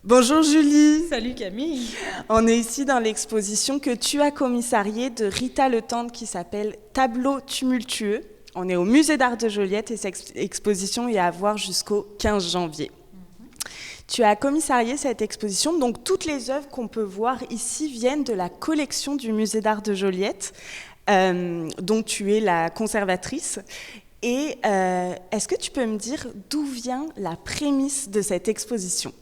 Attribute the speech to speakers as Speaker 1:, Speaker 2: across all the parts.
Speaker 1: Bonjour Julie,
Speaker 2: Salut Camille.
Speaker 1: on est ici dans l'exposition que tu as commissariée de Rita Le Tendre qui s'appelle Tableaux tumultueux. On est au musée d'art de Joliette et cette exposition est à voir jusqu'au 15 janvier. Tu as commissarié cette exposition, donc toutes les œuvres qu'on peut voir ici viennent de la collection du musée d'art de Joliette, dont tu es la conservatrice. Et est-ce que tu peux me dire d'où vient la prémisse de cette exposition ?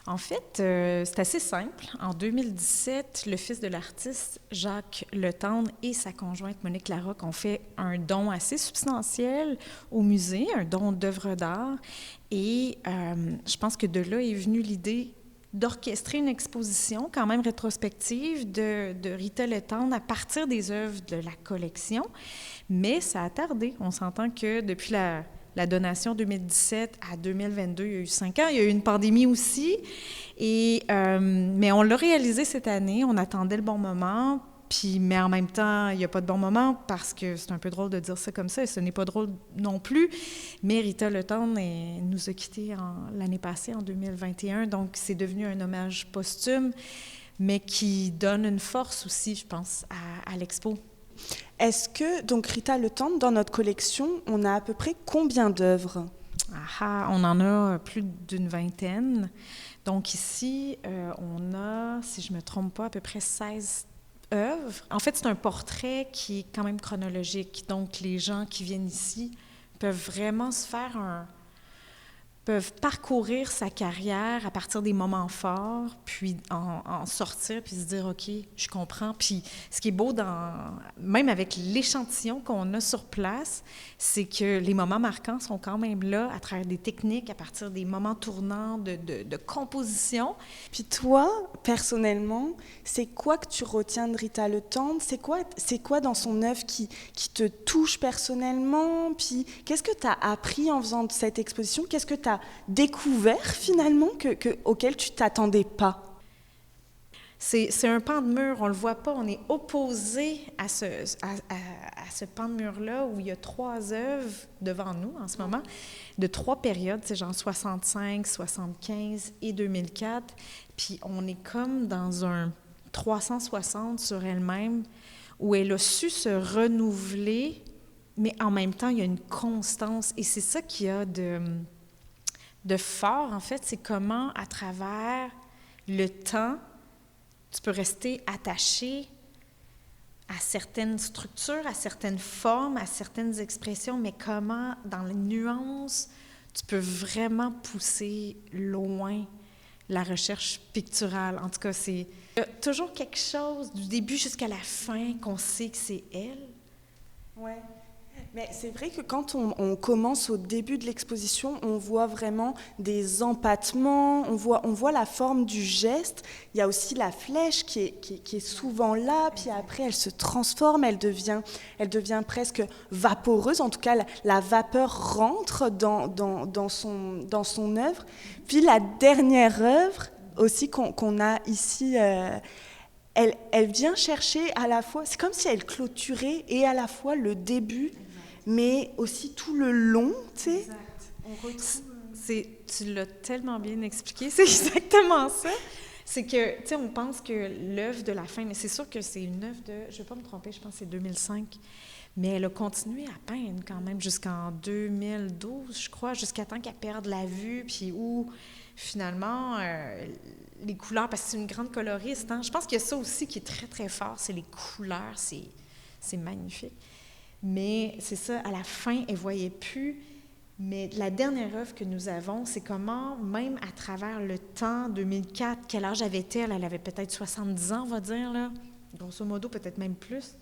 Speaker 2: En fait, c'est assez simple. En 2017, le fils de l'artiste, Jacques Le Tendre, et sa conjointe Monique Larocque ont fait un don assez substantiel au musée, un don d'œuvres d'art. Et je pense que de là est venue l'idée d'orchestrer une exposition quand même rétrospective de Rita Le Tendre à partir des œuvres de la collection. Mais ça a tardé. On s'entend que depuis la donation 2017 à 2022, il y a eu 5 ans. Il y a eu une pandémie aussi. Mais on l'a réalisé cette année. On attendait le bon moment. Mais en même temps, il n'y a pas de bon moment parce que c'est un peu drôle de dire ça comme ça et ce n'est pas drôle non plus. Mais Rita Le Tendre nous a quittés l'année passée, en 2021. Donc, c'est devenu un hommage posthume, mais qui donne une force aussi, je pense, à l'expo.
Speaker 1: Est-ce que, donc Rita Le Tendre, dans notre collection, on a à peu près combien d'œuvres ?
Speaker 2: On en a plus d'une vingtaine. Donc ici, on a, si je ne me trompe pas, à peu près 16 œuvres. En fait, c'est un portrait qui est quand même chronologique. Donc les gens qui viennent ici peuvent vraiment peuvent parcourir sa carrière à partir des moments forts, puis en sortir, puis se dire, OK, je comprends. Puis ce qui est beau, même avec l'échantillon qu'on a sur place, c'est que les moments marquants sont quand même là à travers des techniques, à partir des moments tournants de composition.
Speaker 1: Puis toi, personnellement, c'est quoi que tu retiens de Rita Le Tendre ? C'est quoi dans son œuvre qui te touche personnellement ? Puis qu'est-ce que tu as appris en faisant cette exposition ? Qu'est-ce que tu as découvert finalement auquel tu t'attendais pas ?
Speaker 2: C'est un pan de mur, on ne le voit pas, on est opposé à ce pan de mur-là où il y a 3 œuvres devant nous en ce moment, de 3 périodes, c'est genre 65, 75 et 2004. Puis on est comme dans un 360 sur elle-même où elle a su se renouveler, mais en même temps, il y a une constance. Et c'est ça qu'il y a de fort, en fait, c'est comment, à travers le temps, tu peux rester attaché à certaines structures, à certaines formes, à certaines expressions, mais comment, dans les nuances, tu peux vraiment pousser loin la recherche picturale. En tout cas, c'est toujours quelque chose, du début jusqu'à la fin, qu'on sait que c'est elle.
Speaker 1: Ouais. Mais c'est vrai que quand on commence au début de l'exposition, on voit vraiment des empattements, on voit la forme du geste. Il y a aussi la flèche qui est souvent là, puis après elle se transforme, elle devient presque vaporeuse. En tout cas, la vapeur rentre dans son œuvre. Puis la dernière œuvre aussi qu'on a ici, elle vient chercher à la fois, c'est comme si elle clôturait et à la fois le début, mais aussi tout le long, tu sais.
Speaker 2: Exact. Tu l'as tellement bien expliqué, c'est exactement ça. C'est que, tu sais, on pense que l'œuvre de la fin, mais c'est sûr que c'est une œuvre je ne vais pas me tromper, je pense que c'est 2005, mais elle a continué à peindre quand même jusqu'en 2012, je crois, jusqu'à temps qu'elle perde la vue, puis où, finalement, les couleurs, parce que c'est une grande coloriste, hein, je pense qu'il y a ça aussi qui est très, très fort, c'est les couleurs, c'est magnifique. Mais c'est ça, à la fin, elle ne voyait plus. Mais la dernière œuvre que nous avons, c'est comment, même à travers le temps, 2004, quel âge avait-elle? Elle avait peut-être 70 ans, on va dire, là. Grosso modo, peut-être même plus.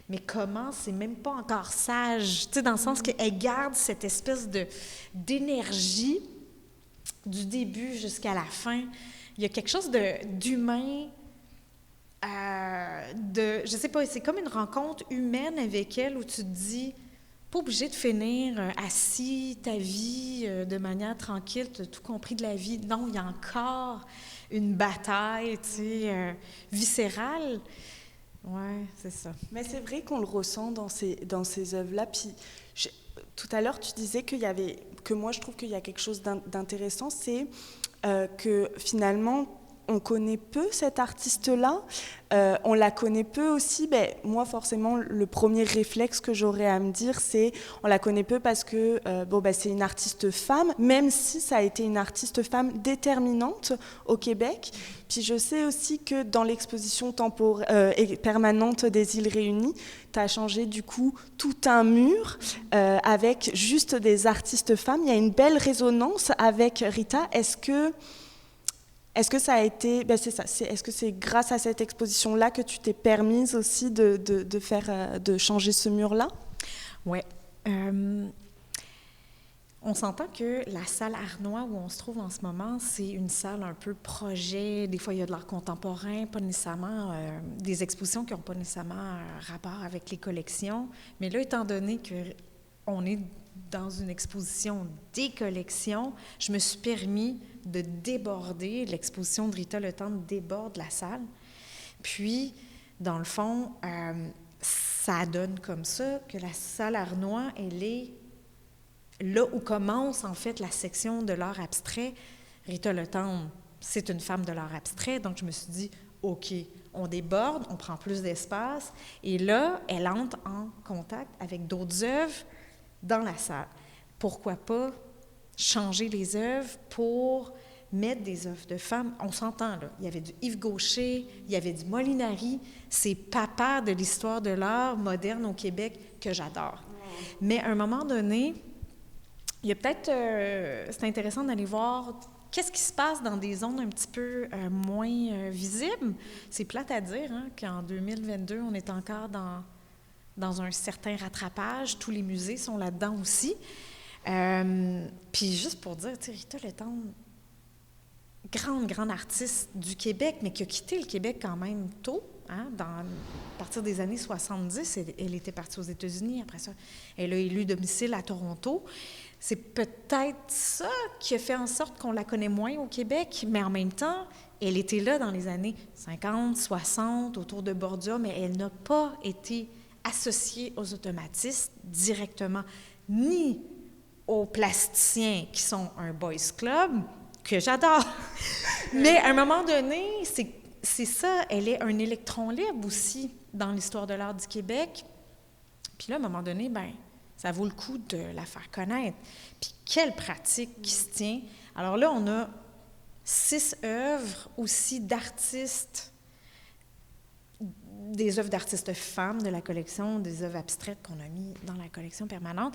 Speaker 2: Mais comment, c'est même pas encore sage, tu sais, dans le sens qu'elle garde cette espèce d'énergie du début jusqu'à la fin. Il y a quelque chose d'humain, je sais pas, c'est comme une rencontre humaine avec elle où tu te dis, pas obligé de finir assis ta vie de manière tranquille, tu as tout compris de la vie. Non, il y a encore une bataille, tu sais, viscérale. Ouais, c'est ça.
Speaker 1: Mais c'est vrai qu'on le ressent dans ces œuvres-là. Puis tout à l'heure, tu disais que moi je trouve qu'il y a quelque chose d'intéressant, c'est que finalement, on connaît peu cette artiste-là, on la connaît peu aussi. Moi, forcément, le premier réflexe que j'aurais à me dire, c'est on la connaît peu parce que c'est une artiste femme, même si ça a été une artiste femme déterminante au Québec. Puis je sais aussi que dans l'exposition permanente des Îles Réunies, tu as changé du coup tout un mur avec juste des artistes femmes. Il y a une belle résonance avec Rita. Est-ce que ça a été, est-ce que c'est grâce à cette exposition-là que tu t'es permise aussi de changer ce mur-là?
Speaker 2: Oui. On s'entend que la salle Arnois où on se trouve en ce moment, c'est une salle un peu projet. Des fois, il y a de l'art contemporain, pas nécessairement des expositions qui n'ont pas nécessairement rapport avec les collections. Mais là, étant donné qu'on est dans une exposition des collections, je me suis permis de déborder. L'exposition de Rita Le Tendre déborde la salle. Puis, dans le fond, ça donne comme ça que la salle Arnois, elle est là où commence en fait la section de l'art abstrait. Rita Le Tendre, c'est une femme de l'art abstrait, donc je me suis dit, OK, on déborde, on prend plus d'espace, et là, elle entre en contact avec d'autres œuvres dans la salle. Pourquoi pas changer les œuvres pour mettre des œuvres de femmes? On s'entend, là. Il y avait du Yves Gaucher, il y avait du Molinari. C'est papa de l'histoire de l'art moderne au Québec que j'adore. Mais à un moment donné, il y a peut-être... c'est intéressant d'aller voir qu'est-ce qui se passe dans des zones un petit peu moins visibles. C'est plate à dire, hein, qu'en 2022, on est encore dans un certain rattrapage. Tous les musées sont là-dedans aussi. Puis juste pour dire, tu sais, Rita Le Tendre, grande artiste du Québec, mais qui a quitté le Québec quand même tôt, hein, à partir des années 70. Elle était partie aux États-Unis. Après ça, elle a élu domicile à Toronto. C'est peut-être ça qui a fait en sorte qu'on la connaît moins au Québec, mais en même temps, elle était là dans les années 50, 60, autour de Bordia, mais elle n'a pas été associée aux automatistes directement, ni aux plasticiens qui sont un boys club, que j'adore. Mais à un moment donné, c'est ça, elle est un électron libre aussi dans l'histoire de l'art du Québec. Puis là, à un moment donné, ça vaut le coup de la faire connaître. Puis quelle pratique qui se tient. Alors là, on a 6 œuvres aussi d'artistes, des œuvres d'artistes femmes de la collection, des œuvres abstraites qu'on a mis dans la collection permanente.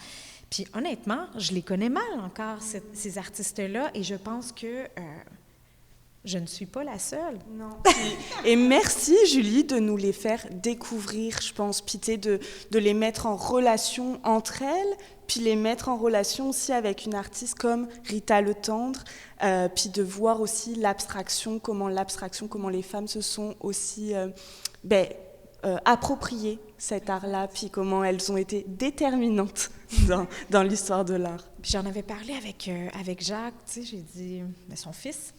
Speaker 2: Puis honnêtement, je les connais mal encore, ces artistes-là, et je pense que je ne suis pas la seule.
Speaker 1: Non. Et merci, Julie, de nous les faire découvrir, je pense, puis de les mettre en relation entre elles, puis les mettre en relation aussi avec une artiste comme Rita Le Tendre, puis de voir aussi l'abstraction, comment les femmes se sont aussi appropriées cet art-là, puis comment elles ont été déterminantes dans l'histoire de l'art.
Speaker 2: Puis j'en avais parlé avec Jacques, tu sais, j'ai dit, son fils.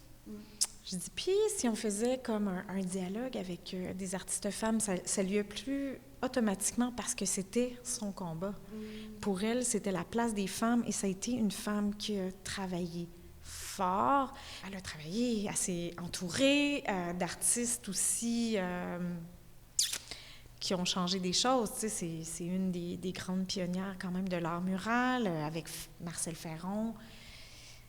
Speaker 2: J'ai dit, puis si on faisait comme un dialogue avec des artistes femmes, ça lui a plu automatiquement parce que c'était son combat. Pour elle, c'était la place des femmes et ça a été une femme qui a travaillé fort. Elle a travaillé assez entourée d'artistes aussi qui ont changé des choses. Tu sais, c'est une des grandes pionnières quand même de l'art mural avec Marcel Ferron.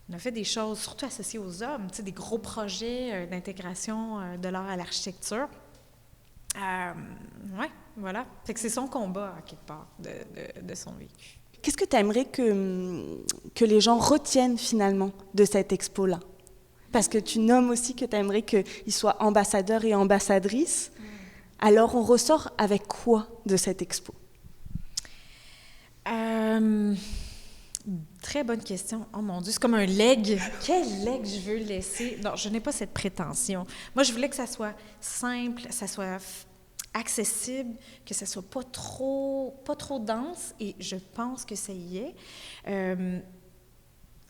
Speaker 2: On a fait des choses, surtout associées aux hommes, tu sais, des gros projets d'intégration de l'art à l'architecture. Oui, voilà. Fait que c'est son combat, à quelque part, de son vécu.
Speaker 1: Qu'est-ce que tu aimerais que les gens retiennent, finalement, de cette expo-là? Parce que tu nommes aussi que tu aimerais qu'ils soient ambassadeurs et ambassadrices. Alors, on ressort avec quoi de cette expo?
Speaker 2: Très bonne question. Oh mon Dieu, c'est comme un legs. Quel legs je veux laisser? Non, je n'ai pas cette prétention. Moi, je voulais que ça soit simple, ça soit accessible, que ça soit pas trop dense, et je pense que ça y est.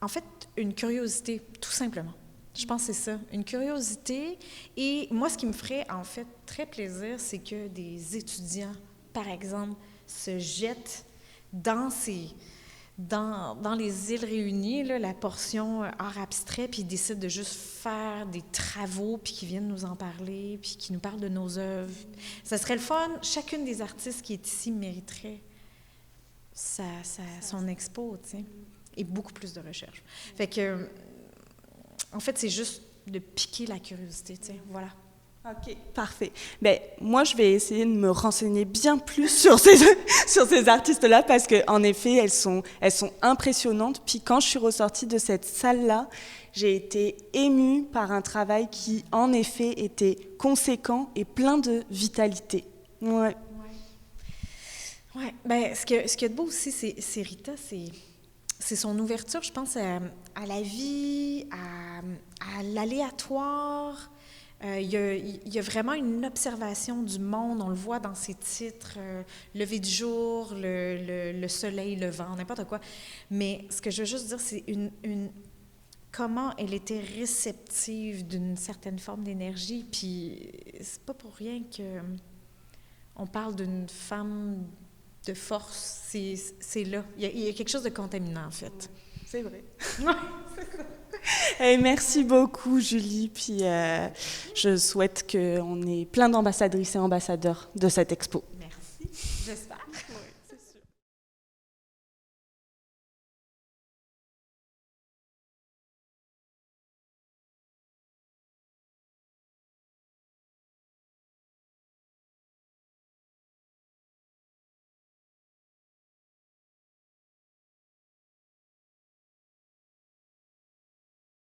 Speaker 2: En fait, une curiosité, tout simplement. Je pense que c'est ça, une curiosité. Et moi, ce qui me ferait en fait très plaisir, c'est que des étudiants, par exemple, se jettent dans dans les îles Réunies, là, la portion art abstrait, puis ils décident de juste faire des travaux, puis qu'ils viennent nous en parler, puis qu'ils nous parlent de nos œuvres. Ça serait le fun. Chacune des artistes qui est ici mériterait son expo, tu sais, et beaucoup plus de recherche. Fait que, en fait, c'est juste de piquer la curiosité, tu sais, voilà.
Speaker 1: OK, parfait. Ben, moi, je vais essayer de me renseigner bien plus sur ces artistes-là parce qu'en effet, elles sont impressionnantes. Puis quand je suis ressortie de cette salle-là, j'ai été émue par un travail qui, en effet, était conséquent et plein de vitalité. Ouais.
Speaker 2: Ouais. Ben, ce qu'il y a de beau aussi, c'est Rita, c'est son ouverture, je pense, à la vie, à l'aléatoire. Il y a vraiment une observation du monde, on le voit dans ses titres, lever du jour, le soleil, le vent, n'importe quoi. Mais ce que je veux juste dire, c'est comment elle était réceptive d'une certaine forme d'énergie. Puis c'est pas pour rien que on parle d'une femme de force. C'est là. Il y a quelque chose de contaminant, en fait.
Speaker 1: C'est vrai. Et merci beaucoup, Julie. Puis je souhaite qu'on ait plein d'ambassadrices et ambassadeurs de cette expo.
Speaker 2: Merci. J'espère.